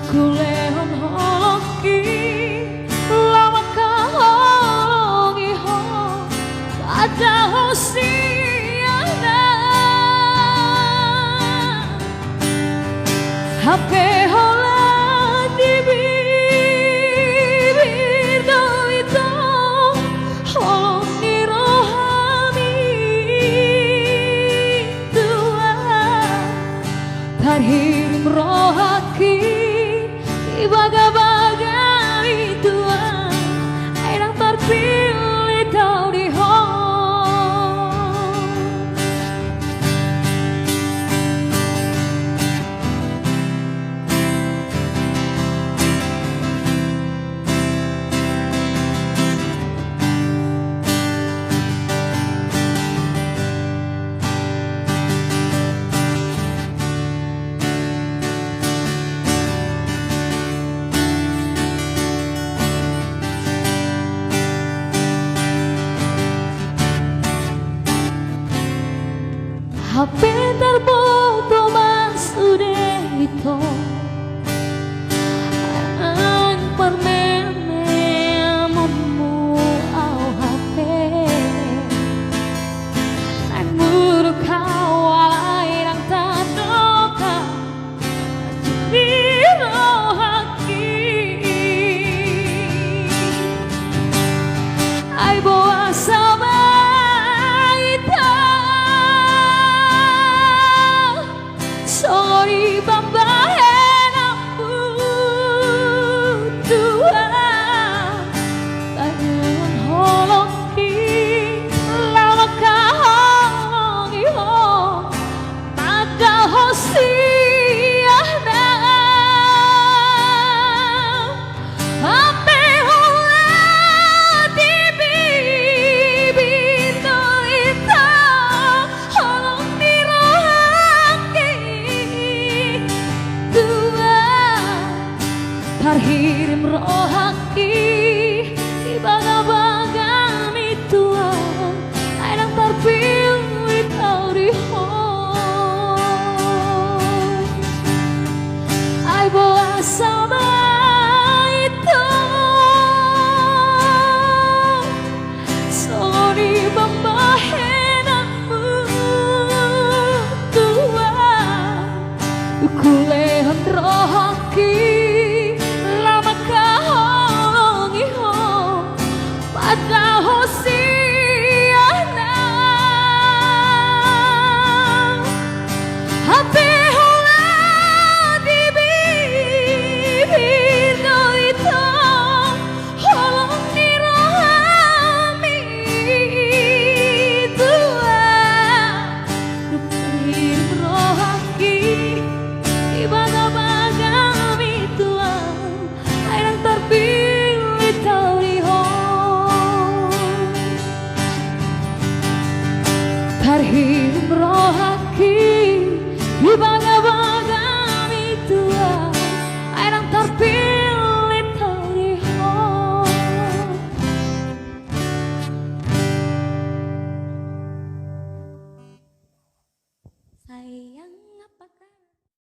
Kuleon hoki lama kahongi ho ada hosiana HP hola di bibir do itu holong ni rohani tua tarhirim rohaki baga-baga itu airang terpilih tau di HP terfoto mas udah itu ang permene mumu au HP ang muruk kawai rang tadoka biro haki ai boa sama sorry bambahen aku tua tangan holoki lama kahongi ho tada hosiana ampe hola di bibir dolita holong di rohaki tarhirim rohaki di baga-baga mitua airang terpilih tau di ai boa sama itu sorry bambahen aku tua kuleon rohaki ada hosiana HP hola di bibir do itu holong ni rohami tua rupir rohaki di baga-baga mitua airang terpilih tau di tarhirim rohaki